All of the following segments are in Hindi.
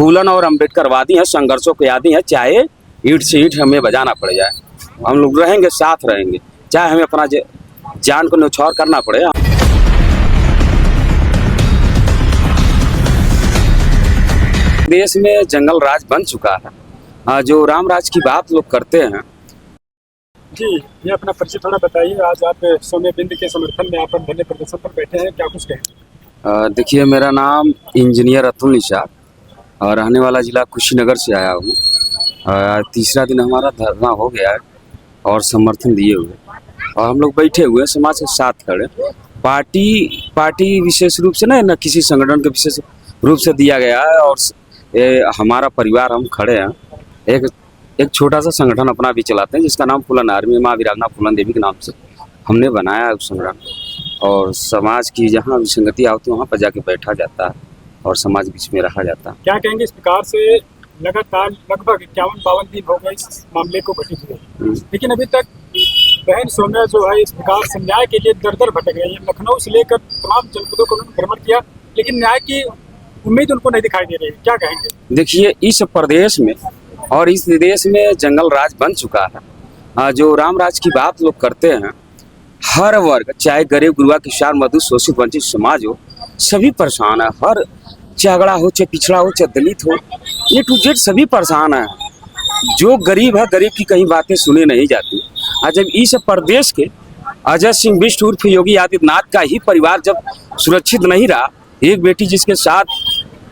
फूलन और अम्बेडकरवादी हैं, संघर्षों के आदी हैं। चाहे ईंट से ईंट हमें बजाना पड़ जाए, हम लोग रहेंगे, साथ रहेंगे, चाहे हमें अपना जान को न्यौछावर करना पड़े। देश में जंगल राज बन चुका है। जो राम राज की बात लोग करते हैं। जी, ये अपना परिचय थोड़ा बताइए। आज आप सोने बिंद के समर्थन में आप धरने प्रदर्शन पर बैठे हैं, क्या कुछ कहें? देखिए, मेरा नाम इंजीनियर अतुल निषाद और रहने वाला ज़िला कुशीनगर से आया हूँ। तीसरा दिन हमारा धरना हो गया है और समर्थन दिए हुए, और हम लोग बैठे हुए समाज के साथ खड़े। पार्टी विशेष रूप से न किसी संगठन के विशेष रूप से दिया गया है, और हमारा परिवार हम खड़े हैं। एक छोटा सा संगठन अपना भी चलाते हैं जिसका नाम फूलन आर्मी, माँ वीरांगना फूलन देवी के नाम से हमने बनाया है उस संगठन। और समाज की जहाँ विसंगति आती है वहाँ पर जाके बैठा जाता है और समाज बीच में रहा जाता है। क्या कहेंगे, इस प्रकार से लगातार लगभग 51-52 दिन हो गए इस मामले को घटित हुए, लेकिन अभी तक बहन सोम्या जो है इस प्रकार से न्याय के लिए दर दर भटक रही है। लखनऊ से लेकर तमाम जनपदों को उन्होंने भ्रमण किया, लेकिन न्याय की उम्मीद उनको नहीं दिखाई दे रही है। क्या कहेंगे? देखिए, इस प्रदेश में और इस देश में जंगल राज बन चुका है। जो राम राज की बात लोग करते हैं, हर वर्ग, चाहे गरीब गुरुआ किसान मजदूर शोषित वंचित समाज हो, सभी परेशान है। हर चाहे हो, चाहे पिछड़ा हो, चाहे दलित हो, ए टू जेड सभी परेशान है। जो गरीब है, गरीब की कहीं बातें सुनी नहीं जाती। आज जब इस प्रदेश के अजय सिंह बिष्ट उर्फ योगी आदित्यनाथ का ही परिवार जब सुरक्षित नहीं रहा, एक बेटी जिसके साथ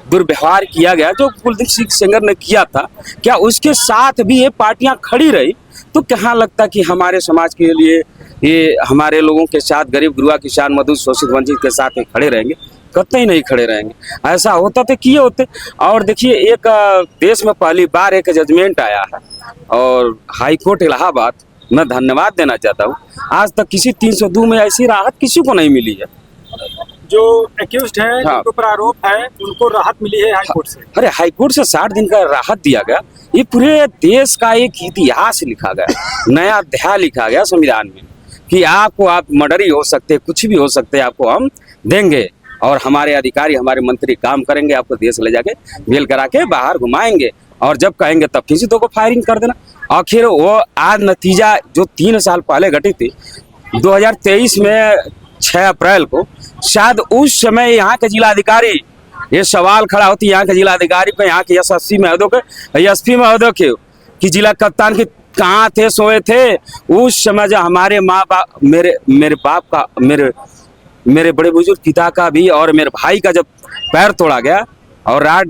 दुर्व्यवहार किया गया जो कुलदीप सिंह सेंगर ने किया था, क्या उसके साथ भी ये पार्टियां खड़ी रही, तो कहाँ लगता कि हमारे समाज के लिए, ये हमारे लोगों के साथ, गरीब गुरुआ किसान मजदूर शोषित वंचित के साथ ये खड़े रहेंगे? कतई नहीं खड़े रहेंगे। ऐसा होता तो किए होते। और देखिए, एक देश में पहली बार एक जजमेंट आया है, और हाई कोर्ट इलाहाबाद, मैं धन्यवाद देना चाहता हूँ। आज तक किसी 302 में ऐसी राहत किसी को नहीं मिली है। जो एक्यूज्ड है, जिनके ऊपर आरोप है, उनको राहत मिली है हाईकोर्ट से। अरे, हाईकोर्ट से 60 दिन का राहत दिया गया। ये पूरे देश का एक इतिहास लिखा गया, नया अध्याय लिखा गया संविधान में कि आप मर्डर ही हो सकते, कुछ भी हो सकते, आपको हम देंगे, और हमारे अधिकारी, हमारे मंत्री काम करेंगे, आपको देश ले जाके बेल करा के बाहर घुमाएंगे, और जब कहेंगे तब किसी तो को फायरिंग कर देना। आखिर वो आज नतीजा जो 3 साल पहले घटी थी 2023 में 6 अप्रैल को, शायद उस समय यहाँ के जिलाधिकारी, ये सवाल खड़ा होती है यहाँ के जिलाधिकारी को, यहाँ के एसएसपी महोदय के कि जिला कप्तान के कहाँ थे, सोए थे उस समय जब हमारे माँ बाप, मेरे बाप का, मेरे बड़े बुजुर्ग पिता का भी और मेरे भाई का जब पैर तोड़ा गया और रात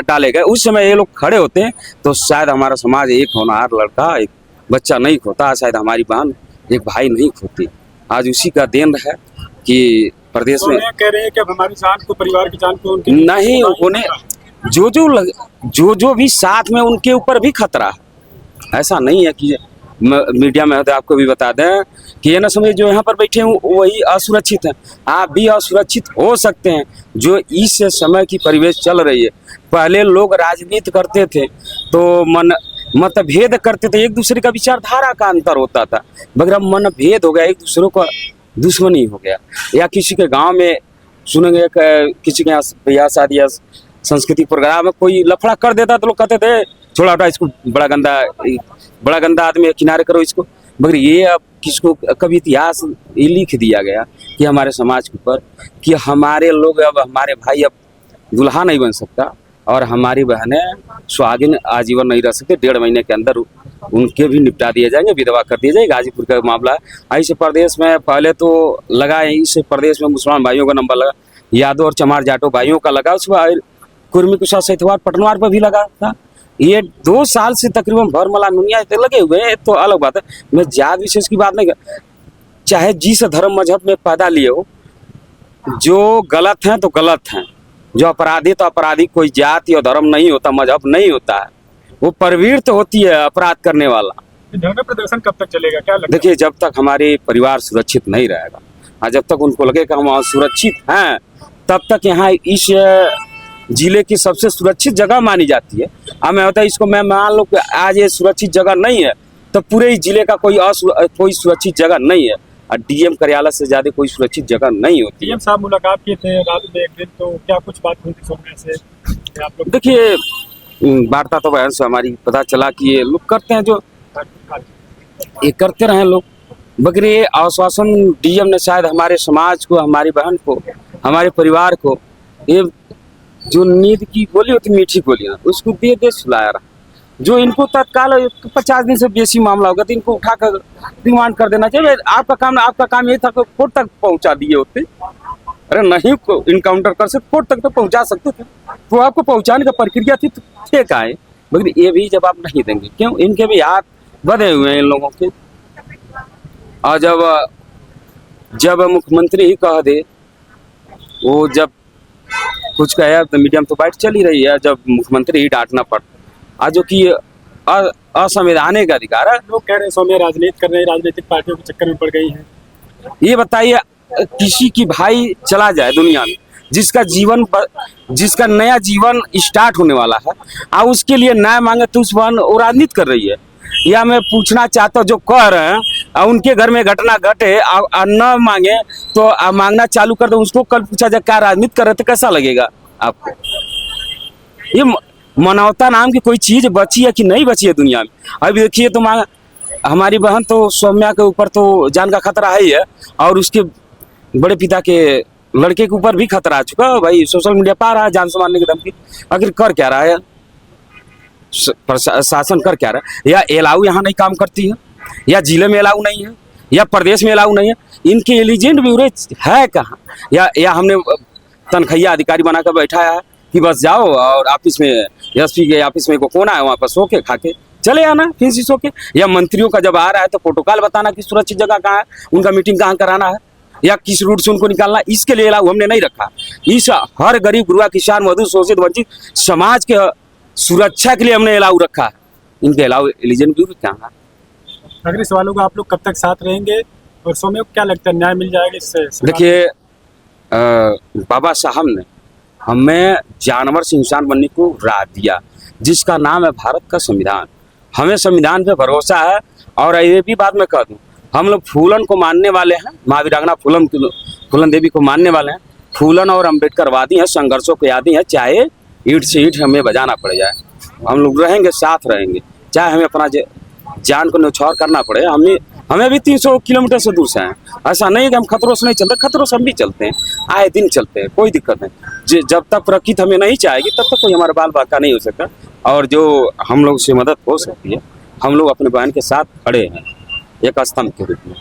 डाले गए, उस समय ये लोग खड़े होते हैं, तो शायद हमारा समाज एक होनहार लड़का, एक बच्चा नहीं खोता, शायद हमारी बहन एक भाई नहीं खोती। आज उसी का देन है कि प्रदेश में कह रहे हैं कि अब हमारी जान को, परिवार की जान को नहीं होने, जो भी साथ में उनके ऊपर भी खतरा है। ऐसा नहीं है कि मीडिया में होता, आपको भी बता दें कि ये ना समझे जो यहाँ पर बैठे हैं वही असुरक्षित हैं। आप भी असुरक्षित हो सकते हैं। जो इस समय की परिवेश चल रही है, पहले लोग राजनीति करते थे तो मतभेद करते थे, एक दूसरे का विचारधारा का अंतर होता था, मगर अब मनभेद हो गया, एक दूसरे का दुश्मनी हो गया। या किसी के गांव में सुनेंगे किसी के यहाँ ब्याह शादी या संस्कृति प्रोग्राम में कोई लफड़ा कर देता तो लोग कहते थे छोड़ा हटा इसको, बड़ा गंदा आदमी है, किनारे करो इसको। मगर ये अब किसको कभी इतिहास ये लिख दिया गया कि हमारे समाज के ऊपर कि हमारे लोग, अब हमारे भाई अब दुल्हा नहीं बन सकता, और हमारी बहनें सुहागिन आजीवन नहीं रह सकते, 1.5 महीने के अंदर उनके भी निपटा दिए जाएंगे, विधवा कर दिए जाएंगे। गाजीपुर का मामला है। इस प्रदेश में पहले तो लगा, इस प्रदेश में मुसलमान भाइयों का नंबर लगा, यादव और चमार जाटो भाइयों का लगा, उसमें कुर्मी कुशा सैतवार पटनवार पर भी लगा था। ये 2 साल से तकरीबन भरमला नुनिया लगे हुए हैं, तो अलग बात है। मैं जात विशेष की बात नहीं कर, चाहे जिस धर्म मजहब में पैदा लिए हो, जो गलत हैं तो गलत हैं, जो अपराधी तो अपराधी, कोई जात या धर्म नहीं होता, मजहब नहीं होता है, वो प्रवृत्ति होती है अपराध करने वाला। धरना प्रदर्शन कब तक चलेगा, क्या लगता है? देखिए, जब तक हमारे परिवार सुरक्षित नहीं रहेगा, और जब तक उनको लगेगा हम वहाँ सुरक्षित हैं, तब तक यहाँ इस जिले की सबसे सुरक्षित जगह मानी जाती है। अब मैं होता है इसको, मैं मान लो कि आज ये सुरक्षित जगह नहीं है, तो पूरे ही जिले का कोई सुरक्षित जगह नहीं है, और डीएम कार्यालय से ज्यादा कोई सुरक्षित जगह नहीं होती। डीएम साहब मुलाकात किए थे रात में एक दिन, तो क्या कुछ बात हुई थी सोम्या से? थे आप लोग? देखिए वार्ता तो बहन से हमारी पता चला कि ये लोग करते हैं, जो ये करते रहे लोग, मगर ये आश्वासन डीएम ने शायद हमारे समाज को, हमारी बहन को, हमारे परिवार को, ये जो नींद की गोली होती, मीठी गोलियां, उसको दे दे सुलाया रहा। जो इनको तत्काल 50 दिन से बेसी मामला होगा तो इनको उठाकर डिमांड कर देना चाहिए। आपका काम यही था कि कोर्ट तक पहुंचा दिए होते। अरे नहीं को इनकाउंटर कर सकते, कोर्ट तक तो पहुंचा सकते थे, तो आपको पहुंचाने का प्रक्रिया थी, तो ठीक है। मगर ये भी जवाब नहीं देंगे, क्यों? इनके भी हाथ बंधे हुए हैं इन लोगों के। और जब मुख्यमंत्री ही कह दे, वो जब कुछ कहे तो मीडिया में तो बाइट चल ही रही है, जब मुख्यमंत्री ही डांटना पड़, आज जो कि असंवैधानिक अधिकार है। लोग कह रहे हैं सौम्या राजनीति कर रहे हैं, राजनीतिक पार्टियों के चक्कर में पड़ गई हैं। ये बताइए, किसी की भाई चला जाए दुनिया में, जिसका नया जीवन स्टार्ट होने वाला है, और उसके लिए न्याय मांगे तो उस बहन वो राजनीति कर रही है। या मैं पूछना चाहता हूँ, जो कह रहे हैं और उनके घर में घटना घटे और न मांगे तो मांगना चालू कर दो, उसको कल पूछा जाए क्या राजनीति कर रहे थे, कैसा लगेगा आपको? ये मानवता नाम की कोई चीज बची है कि नहीं बची है दुनिया में? अभी देखिए तो हमारी बहन तो सौम्या के ऊपर तो जान का खतरा है ही है, और उसके बड़े पिता के लड़के के ऊपर भी खतरा आ चुका है भाई। सोशल मीडिया पर आ रहा है जान से मारने की धमकी। आखिर कर क्या रहा है प्रशासन, कर क्या रहा है? या एलाऊ यहाँ नहीं काम करती है, या जिले में एलाऊ नहीं है, या प्रदेश में एलाऊ नहीं है? इनके एलिजेंट ब्यूरो है कहाँ? या हमने तनखैया अधिकारी बनाकर बैठाया है कि बस जाओ और ऑफिस में, एसपी के ऑफिस में को कोना है, वहाँ पर सो के खा के चले आना, फिर से सो के। या मंत्रियों का जब आ रहा है तो प्रोटोकॉल बताना कि सुरक्षित जगह कहाँ है, उनका मीटिंग कहाँ कराना है, या किस रूट से उनको निकालना। इसके लिए अलाउ हमने नहीं रखा। इस हर गरीब गुरुआ किसान मजदूर शोषित वंचित समाज के सुरक्षा के लिए हमने अलाउ रखा है। इनके अलाउ एलिजेंट ब्यूरो क्या है? अगले सवालों का आप लोग कब तक साथ रहेंगे, और सौम्या को क्या लगता है न्याय मिल जाएगा इससे? देखिए बाबा साहब ने हमें जानवर से इंसान बनने को राह दिया, जिसका नाम है भारत का संविधान। हमें संविधान पे भरोसा है। और ये भी बात मैं कह दूं, हम लोग फूलन को मानने वाले हैं, माँ वीरांगना फूलन देवी को मानने वाले हैं। फूलन और अम्बेडकरवादी हैं, संघर्षों के आदी हैं, चाहे ईंट से ईंट हमें बजाना पड़ जाए, हम लोग रहेंगे, साथ रहेंगे, चाहे हमें अपना जान को न्यौछावर करना पड़े। हमें भी 300 किलोमीटर से दूर से हैं। ऐसा नहीं है कि हम खतरों से नहीं चलते, खतरों से हम भी चलते हैं, आए दिन चलते हैं, कोई दिक्कत नहीं। जब तक प्रकृति हमें नहीं चाहेगी तब तक कोई हमारा बाल बाका नहीं हो सकता। और जो हम लोग से मदद हो सकती है, हम लोग अपने बहन के साथ खड़े हैं एक स्तंभ के रूप में।